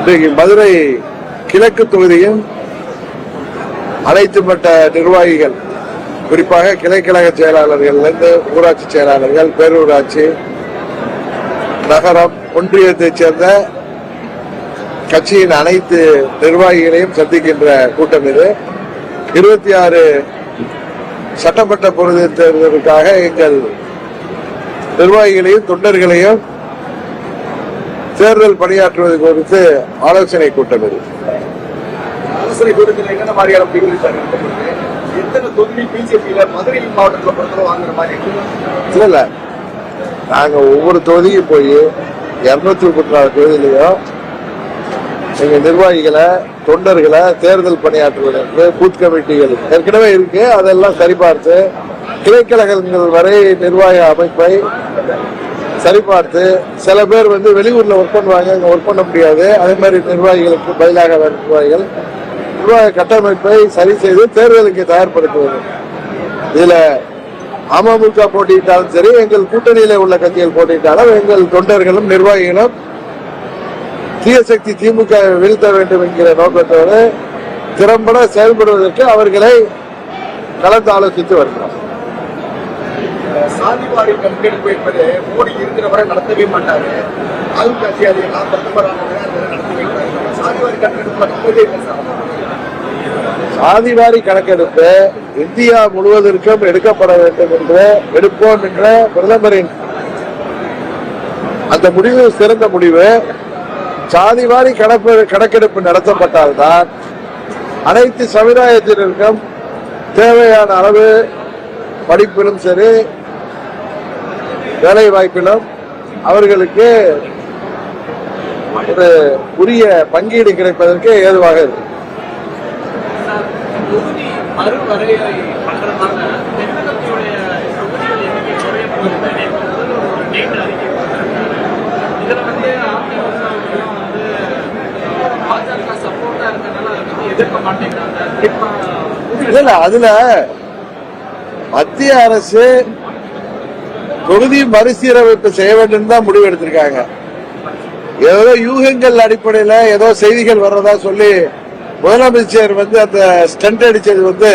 இன்றைக்கு மதுரை கிழக்கு தொகுதியின் அனைத்து மட்ட நிர்வாகிகள், குறிப்பாக கிளைக்கழக செயலாளர்கள், ஊராட்சி செயலாளர்கள், பேரூராட்சி, நகரம், ஒன்றியத்தைச் சேர்ந்த கட்சியின் அனைத்து நிர்வாகிகளையும் சந்திக்கின்ற கூட்டம் இது. 26 சட்டமன்ற பொறுப்பு தேர்தலுக்காக எங்கள் நிர்வாகிகளையும் தொண்டர்களையும் தேர்தல் பணியாற்றுவது குறித்து ஆலோசனை கூட்டம் இது. ஆலோசனை கூட்டத்தில் என்னென்ன மாதிரியான முடிவுகள் சார் எடுக்கப்பட்டு எத்தனை தொகுதி பிஜேபியில மதுரை மாவட்டத்தில் பொறுத்தவரை வாங்குற மாதிரி இல்ல, நாங்க ஒவ்வொரு தொகுதியும் போய் 234 தொகுதியிலையும் எங்க நிர்வாகிகளை, தொண்டர்களை தேர்தல் பணியாற்றுவதற்கு பூத் கமிட்டிகள் ஏற்கனவே இருக்கு. அதெல்லாம் சரிபார்த்து கிளைக்கழகங்கள் வரை நிர்வாக அமைப்பை சரிபார்த்து, சில பேர் வெளியூர்ல ஒர்க் பண்ணுவாங்க, இங்க ஒர்க் பண்ண முடியாது. அதே மாதிரி நிர்வாகிகளுக்கு பதிலாக நிர்வாகிகள் நிர்வாக கட்டமைப்பை சரி செய்து தேர்தலுக்கு தயார்படுத்துவது. இதுல அமமுக போட்டியிட்டாலும் சரி, எங்கள் கூட்டணியில உள்ள கட்சிகள் போட்டியிட்டாலும் எங்கள் தொண்டர்களும் நிர்வாகிகளும் தீய சக்தி திமுக வீழ்த்த வேண்டும் என்கிற நோக்கத்தோடு திறம்பட செயல்படுவதற்கு அவர்களை கலந்து ஆலோசித்து வருகிறோம். சாதிவாரி கணக்கெடுப்பு என்பது மோடி இருக்கிற வரை நடத்தவே மாட்டாரு. ஆளுங்கட்சி அதை சாதிவாரி கணக்கெடுப்பு சாதிவாரி கணக்கெடுப்பு இந்தியா முழுவதற்கும் எடுக்கப்பட வேண்டும் என்று எடுப்போம் என்ற பிரதமரின் அந்த முடிவு சிறந்த முடிவு. சாதிவாரி கணக்கெடுப்பு நடத்தப்பட்டால்தான் அனைத்து சமுதாயத்தினருக்கும் தேவையான அளவு படிப்பிலும் சரி, வேலை வாய்ப்பிலும் அவர்களுக்கு ஒரு உரிய பங்கீடு கிடைப்பதற்கு ஏதுவாக இருக்கு. இல்ல, அதுல மத்திய அரசு தொகுதி மறுசீரமைப்பு செய்ய வேண்டும் தான் முடிவு எடுத்திருக்காங்க. ஏதோ யூகங்கள் அடிப்படையில ஏதோ செய்திகள் வர்றதா சொல்லி முதலமைச்சர் அந்த ஸ்டண்ட் அடிச்சது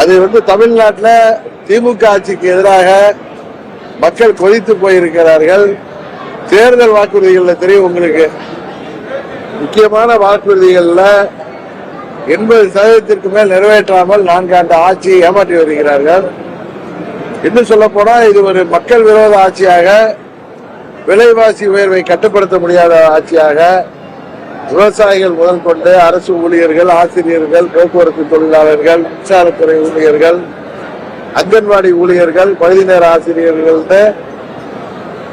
அது தமிழ்நாட்டில் திமுக ஆட்சிக்கு எதிராக மக்கள் கொதித்து போயிருக்கிறார்கள். தேர்தல் வாக்குறுதிகள் தெரியும் உங்களுக்கு, முக்கியமான வாக்குறுதிகள்ல 80% மேல் நிறைவேற்றாமல் 4 ஆண்டு ஆட்சியை ஏமாற்றி வருகிறார்கள். இன்னும் சொல்ல போனா இது ஒரு மக்கள் விரோத ஆட்சியாக, விலைவாசி உயர்வை கட்டுப்படுத்த முடியாத ஆட்சியாக, விவசாயிகள் முதல் கொண்டு அரசு ஊழியர்கள், ஆசிரியர்கள், போக்குவரத்து தொழிலாளர்கள், மின்சாரத்துறை ஊழியர்கள், அங்கன்வாடி ஊழியர்கள், பகுதி நேர ஆசிரியர்கள்,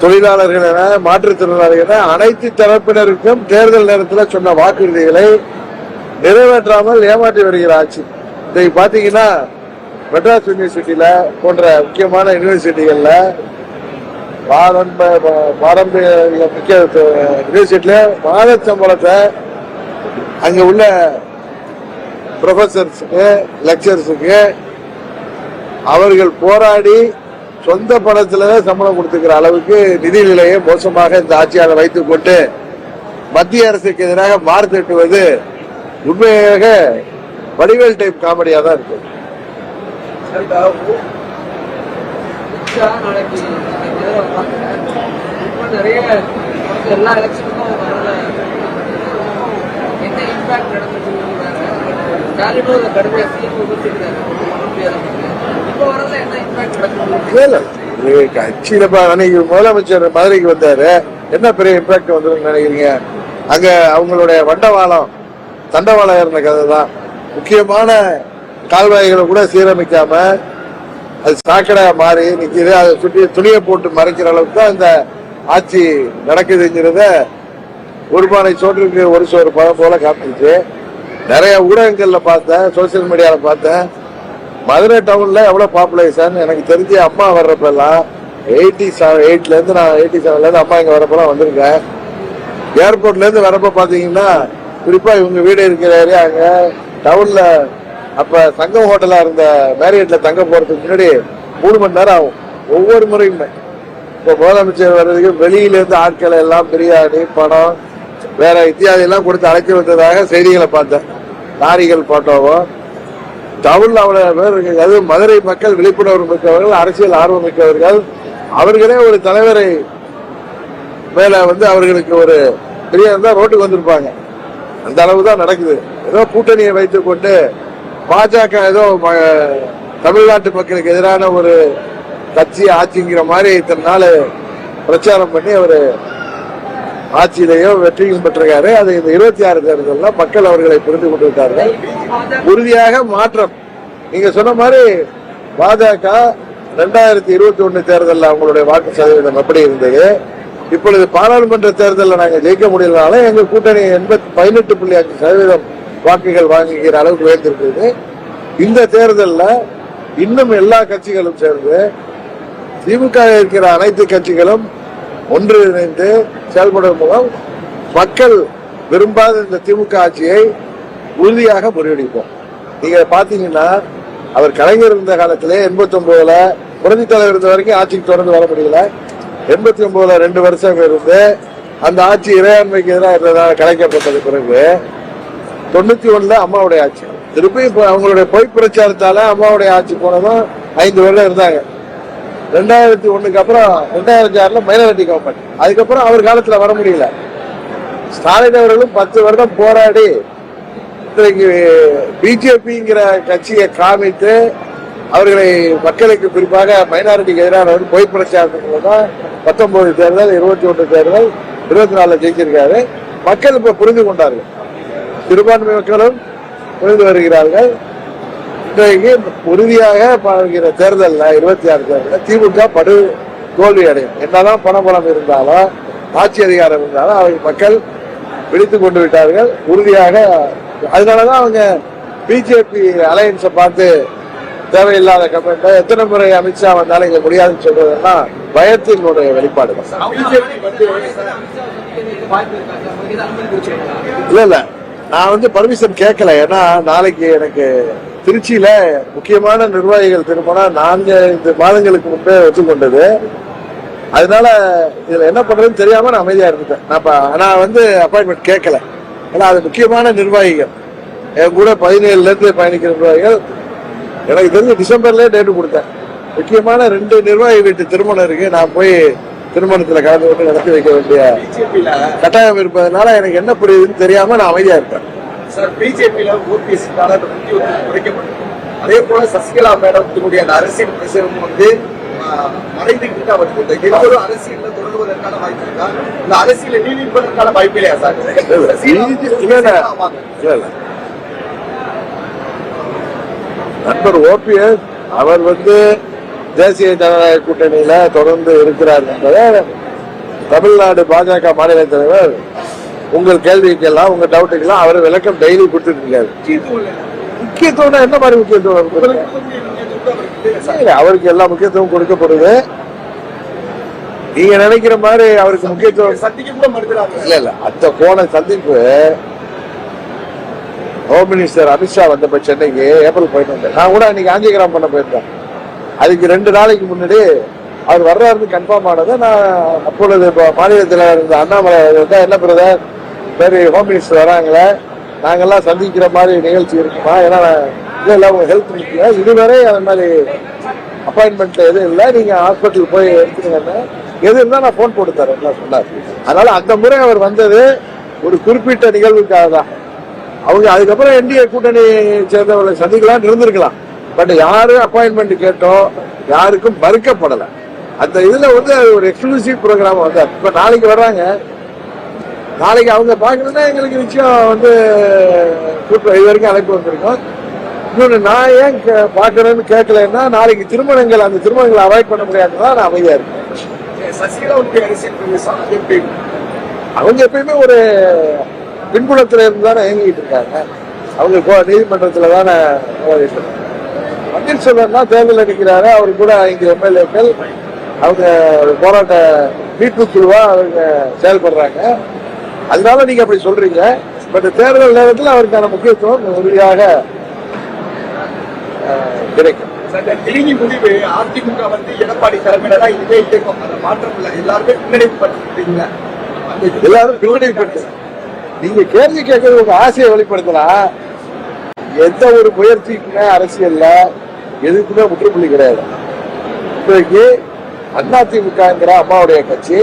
தொழிலாளர்கள் என மாற்றுத்திறனாளிகள் என அனைத்து தரப்பினருக்கும் தேர்தல் நேரத்தில் சொன்ன வாக்குறுதிகளை நிறைவேற்றாமல் ஏமாற்றி வருகிற ஆட்சி. இதை பாத்தீங்கன்னா மெட்ராஸ் யூனிவர்சிட்டியில போன்ற முக்கியமான யூனிவர்சிட்டிகள்ல பாரம்பரிய முக்கிய யூனிவர்சிட்டியில மாத சம்பளத்தை அங்க உள்ள ப்ரொஃபசர்ஸுக்கு, லெக்சர்ஸுக்கு அவர்கள் போராடி சொந்த பணத்துல சம்பளம் கொடுத்துக்கிற அளவுக்கு நிதி நிலையை மோசமாக இந்த ஆட்சியாளர் வைத்துக் கொண்டு மத்திய அரசுக்கு எதிராக மாறுதட்டுவது உண்மையாக வடிவேல் டைப் காமெடியா தான் இருக்கு. கட்சியில முதலமைச்சர் மதுரைக்கு வந்தாரு, என்ன பெரிய இம்பாக்ட் வந்து நினைக்கிறீங்க? அங்க அவங்களுடைய வண்டவாளம் தண்டவாளம் இருந்த கதை தான். முக்கியமான கால்வாய்களை கூட சீரமைக்காம அது சாக்கடை மாறி நிக்குது. அதை சுற்றி துணியை போட்டு மறைக்கிற அளவுக்கு தான் இந்த ஆட்சி நடக்குதுங்கிறத ஒரு பானை சோற்றுக்கு ஒரு சோறு பழம் போல காமிச்சு நிறைய ஊடகங்கள்ல பார்த்தேன், சோசியல் மீடியால பார்த்தேன். மதுரை டவுன்ல எவ்வளவு பாப்புலேஷன் எனக்கு தெரிஞ்சு அம்மா வர்றப்பெல்லாம் 87 இருந்து நான் 87ல இருந்து அம்மா இங்க வரப்பெல்லாம் வந்திருக்கேன். ஏர்போர்ட்ல இருந்து வரப்ப பாத்தீங்கன்னா, குறிப்பா இவங்க வீடு இருக்கிற ஏரியா அங்க டவுன்ல அப்ப சங்கம் ஹோட்டலா இருந்த மேரியட்ல தங்க போறதுக்கு முன்னாடி 3 மணி நேரம் ஆகும் ஒவ்வொரு முறையுமே. இப்ப முதலமைச்சர் வர்றதுக்கு வெளியில இருந்து ஆட்களை எல்லாம் பிரியாணி, பணம், வேற இத்தியாதி எல்லாம் கொடுத்து அழைச்சி வந்ததாக செய்திகளை பார்த்தேன். லாரிகள் போட்டோவோ டவுன்ல அவ்வளவு பேர் இருக்கு. அதுவும் மதுரை மக்கள் விழிப்புணர்வு மிக்கவர்கள், அரசியல் ஆர்வம் மிக்கவர்கள். அவர்களே ஒரு தலைவரை மேல அவர்களுக்கு ஒரு பெரிய இருந்தா ரோட்டுக்கு வந்திருப்பாங்க. அந்த அளவு தான் நடக்குது. ஏதோ கூட்டணியை வைத்துக் கொண்டு பாஜக ஏதோ தமிழ்நாட்டு மக்களுக்கு எதிரான ஒரு கட்சி ஆட்சிங்கிற மாதிரி இத்தனை நாள் பிரச்சாரம் பண்ணி அவரு ஆட்சியிலேயோ வெற்றியும் பெற்றிருக்காரு. அது இந்த 26 தேர்தலில் மக்கள் அவர்களை புரிந்து கொண்டு விட்டார்கள். உறுதியாக மாற்றம். நீங்க சொன்ன மாதிரி பாஜக 2021 தேர்தலில் அவங்களுடைய வாக்கு சதவீதம் எப்படி இருந்தது, இப்பொழுது பாராளுமன்ற தேர்தலில் நாங்கள் ஜெயிக்க முடியலனால எங்க கூட்டணி 18.5% வாக்குகள் வாங்குகிற அளவுக்கு உயர்ந்திருக்கிறது. இந்த தேர்தலில் இன்னும் எல்லா கட்சிகளும் சேர்ந்து திமுக இருக்கிற அனைத்து கட்சிகளும் ஒன்றிணைந்து செயல்படும் மூலம் மக்கள் விரும்பாத இந்த திமுக ஆட்சியை உறுதியாக முறியடிப்போம். நீங்க பாத்தீங்கன்னா அவர் கலைஞர் இருந்த காலத்திலே 89ல புரட்சி தலைவர் இருந்த வரைக்கும் ஆட்சிக்கு தொடர்ந்து வர முடியல. 89ல 2 வருஷம் இருந்து அந்த ஆட்சி இறையாண்மைக்கு எதிராக இருந்ததாக கலைக்கப்பட்டது. பிறகு 91ல அம்மாவுடைய ஆட்சி, திருப்பி இப்ப அவங்களுடைய பொய் பிரச்சாரத்தால அம்மாவுடைய ஆட்சி போனதும் 5 வருடம் இருந்தாங்க. 2001க்கு அப்புறம் 2006ல மைனாரிட்டி கவர்மெண்ட். அதுக்கப்புறம் அவர் காலத்துல வர முடியல. ஸ்டாலின் அவர்களும் 10 வருடம் போராடி இன்றைக்கு பிஜேபிங்கிற கட்சியை காமித்து அவர்களை மக்களுக்கு குறிப்பாக மைனாரிட்டிக்கு எதிரான பொய் பிரச்சாரத்துக்கு தான் 19 தேர்தல், 21 தேர்தல், 24 ஜெயிச்சிருக்காரு. மக்கள் இப்ப புரிந்து கொண்டார்கள், சிறுபான்மை மக்களும் புரிந்து வருகிறார்கள். இன்றைக்கு உறுதியாக பார்க்கிற தேர்தலில் 26 தேர்தலில் திமுக படு தோல்வி அடையும். என்னதான் பணபலம் இருந்தாலும் ஆட்சி அதிகாரம் இருந்தாலும் அவங்க மக்கள் பிடித்துக் கொண்டு விட்டார்கள் உறுதியாக. அதனாலதான் அவங்க பிஜேபி அலையன்ஸை பார்த்து தேவையில்லாத கமெண்ட் எத்தனை முறை அமித்ஷா வந்தாலும் இங்க முடியாதுன்னு சொல்றதுன்னா பயத்தினுடைய வெளிப்பாடு. இல்ல நான் பர்மிஷன் கேட்கல. ஏன்னா நாளைக்கு எனக்கு திருச்சியில முக்கியமான நிர்வாகிகள் திருமணம் 4 மாதங்களுக்கு முன்பே ஒத்துக்கொண்டது. அதனால இதுல என்ன பண்றதுன்னு தெரியாம நான் அமைதியா இருந்துட்டேன். நான் அப்பாயின்மெண்ட் கேட்கல. ஏன்னா அது முக்கியமான நிர்வாகிகள், என் கூட 17ல இருந்து பயணிக்கிற நிர்வாகிகள். எனக்கு தெரிஞ்சு டிசம்பர்லயே டேட்டு கொடுத்தேன். முக்கியமான 2 நிர்வாகி வீட்டு திருமணம் இருக்கு. நான் போய் திருமணத்துல கலந்து கொண்டு நடத்தி வைக்க வேண்டிய கட்டாயம் இருப்பதனால எனக்கு என்ன புரியுதுன்னு தெரியாம நான் அமைதியா இருப்பேன். சார், பிஜேபியில ஓபிஎஸ் குறைக்கப்பட்டது. அதே போல சசிகலா மேடத்தினுடைய அந்த அரசியல் பிரசவம் மறைந்துகிட்டு அவருக்கு ஒரு அரசியல் தொடர்வதற்கான வாய்ப்பு இருக்கா? இந்த அரசியல நீடிப்பதற்கான வாய்ப்பு இல்லையா சார்? நண்பர் ஓபிஎஸ் அவர் தேசிய ஜனநாயக கூட்டணியில தொடர்ந்து இருக்கிறார் என்பதை தமிழ்நாடு பாஜக மாநில தலைவர் உங்கள் கேள்விக்கெல்லாம் உங்க டவுட்டுக்கெல்லாம் அவர் விளக்கம் டெய்லி கொடுத்துட்டு இருக்காரு. முக்கியத்துவம் என்ன மாதிரி முக்கியத்துவம்? அவருக்கு எல்லா முக்கியத்துவம் கொடுக்கப்படுது. நீங்க நினைக்கிற மாதிரி அவருக்கு முக்கியத்துவம் இல்ல. அந்த போன சந்திப்பு ஹோம் மினிஸ்டர் அமித்ஷா வந்தப்ப சென்னைக்கு ஏப்ரல் 15 நான் கூட அன்னைக்கு காஞ்சிகிராம் பண்ண போயிருந்தேன். அதுக்கு 2 நாளைக்கு முன்னாடி அவர் வர்றாருன்னு கன்ஃபார்ம் ஆனது. நான் அப்பொழுது மாநில தலைவர் இருந்த அண்ணாமலை என்ன பிரதர் சரி ஹோம் மினிஸ்டர் வராங்களே, நாங்கெல்லாம் சந்திக்கிற மாதிரி நிகழ்ச்சி இருக்குமா? ஏன்னா இல்ல உங்க ஹெல்த் முக்கியம், இதுவரை அந்த மாதிரி அப்பாயின்மெண்ட் எதுவும் இல்லை, நீங்க ஹாஸ்பிட்டல் போய் எடுத்துக்கங்க, எது இருந்தா நான் போன் போட்டு தரேன் சொன்னார். அதனால அந்த முறை அவர் வந்தது ஒரு குறிப்பிட்ட நிகழ்வுக்காக தான். அவங்க அதுக்கப்புறம் என்டிஏ கூட்டணி சேர்ந்தவர்களை சந்திக்கலாம் இருந்திருக்கலாம். பட் யாரும் அப்பாயின்மெண்ட் கேட்டோம் யாருக்கும் மறுக்கப்படலை. அந்த இதுல ஒரு எக்ஸ்க்ளூசிவ் ப்ரோக்ராம் வந்தார். இப்ப நாளைக்கு வர்றாங்க. நாளைக்கு அவங்க பாக்கணும்னா எங்களுக்கு நிச்சயம் இது வரைக்கும் அழைப்பு வந்திருக்கோம். இன்னொன்னு நான் ஏன் பாக்கணும்னு கேட்கலன்னா நாளைக்கு திருமணங்கள், அந்த திருமணங்களை அவாய்ட் பண்ண முடியாதுதான் நான் அமைதியா இருக்கேன். அவங்க எப்பயுமே ஒரு பின்புலத்துல இருந்து தானே இயங்கிட்டு இருக்காங்க. அவங்க நீதிமன்றத்துல தானே பன்னீர்செல்வம் தேர்தல் அடிக்கிறாரு. அவரு கூட 5 எம்எல்ஏக்கள் அவங்க போராட்ட மீட்பு குழுவா அவங்க செயல்படுறாங்க. அதனால நீங்க அப்படி சொல்றீங்க. பட் தேர்தல் நேரத்தில் அவருக்கான முக்கியத்துவம் உறுதியாக கிடைக்கும். முடிவு அதிமுக எடப்பாடி தலைமையில இதே இயக்கம் மாற்றம் இல்லை. எல்லாருமே பின்னடைவு பட்டு எல்லாரும் பின்னடைவு பட்டு நீங்க கேள்வி கேட்கறது உங்க ஆசையை வெளிப்படுத்தலாம். எந்த ஒரு முயற்சிக்குமே அரசியல்ல எதுக்குமே முற்றுப்புள்ளி கிடையாது. இன்றைக்கு அதிமுகங்கிற அம்மாவுடைய கட்சி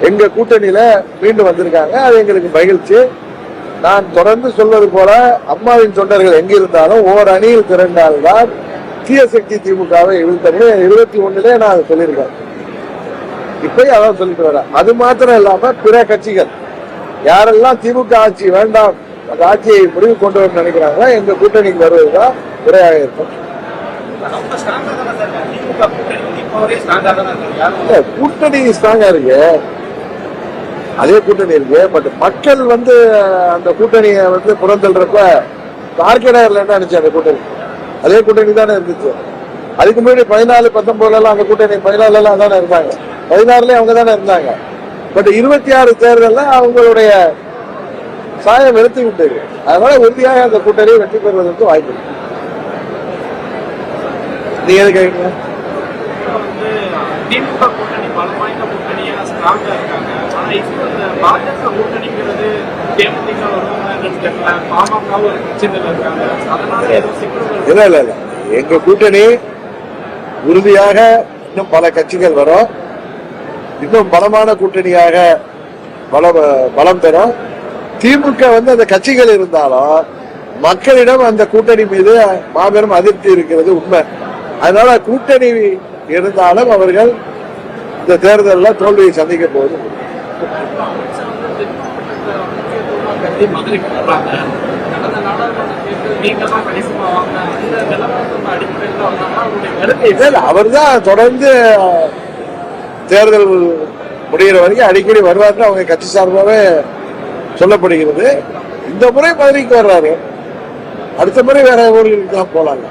எங்க கூட்டணியில மீண்டும் வந்திருக்காங்க. அது எங்களுக்கு மகிழ்ச்சி. நான் தொடர்ந்து சொல்வது போல அம்மாவின் தொண்டர்கள் எங்க இருந்தாலும் ஓர் அணியில் திரண்டால்தான் தீய சக்தி திமுகவை வீழ்த்தனே 21 நான் அதை சொல்லியிருக்கேன். இப்பயும் அதான் சொல்லிட்டு வரேன். அது மாத்திரம் இல்லாம பிற கட்சிகள் யாரெல்லாம் திமுக ஆட்சி வேண்டாம், அந்த ஆட்சியை முடிவு கொண்டு வர நினைக்கிறாங்க, எங்க கூட்டணிக்கு வருவதுதான் குறையாக இருக்கும். கூட்டணி ஸ்ட்ராங்கா இருக்கு, அதே கூட்டணி இருக்கு. பட் மக்கள் அந்த கூட்டணியை புறந்தல்றப்ப மார்க்கெட்டர்ல என்ன நினைச்சு அந்த கூட்டணி அதே கூட்டணி தானே இருந்துச்சு. அதுக்கு முன்னாடி 14, 19 அந்த கூட்டணி 14 தானே இருந்தாங்க, 16 அவங்க தானே இருந்தாங்க. பட் 26 தேர்தல்ல அவங்களுடைய சாயம் எடுத்து விட்டது. அதனால உறுதியாக அந்த கூட்டணியை வெற்றி பெறுவதற்கு வாய்ப்பு இருக்கு. நீங்க எது கேட்குறீங்க? திமுக கூட்டணி பலமாய்ந்த கூட்டணியா ஸ்ட்ராங்கா இருக்காங்க. ஆனா இப்போ இந்த பாஜக கூட்டணிங்கிறது தேமுதிக பாமக ஒரு பிரச்சனையில இருக்காங்க. அதனால ஏதோ சிக்கல் இல்ல எங்க கூட்டணி உறுதியாக இன்னும் பல கட்சிகள் வரும், இன்னும் பலமான கூட்டணியாக பலம் பெறும். திமுக அந்த கட்சிகள் இருந்தாலும் மக்களிடம் அந்த கூட்டணி மீது மாபெரும் அதிருப்தி இருக்கிறது உண்மை. அதனால கூட்டணி இருந்தாலும் அவர்கள் இந்த தேர்தலில் தோல்வியை சந்திக்க போகுது. அவர் தான் தொடர்ந்து தேர்தல் முடிகிற வரைக்கும் அடிக்கடி வருவார்கள், அவங்க கட்சி சார்பாகவே சொல்லப்படுகிறது. இந்த முறை மதுரைக்கு வர்றாரு, அடுத்த முறை வேற ஊர்களுக்கு தான் போலாங்க.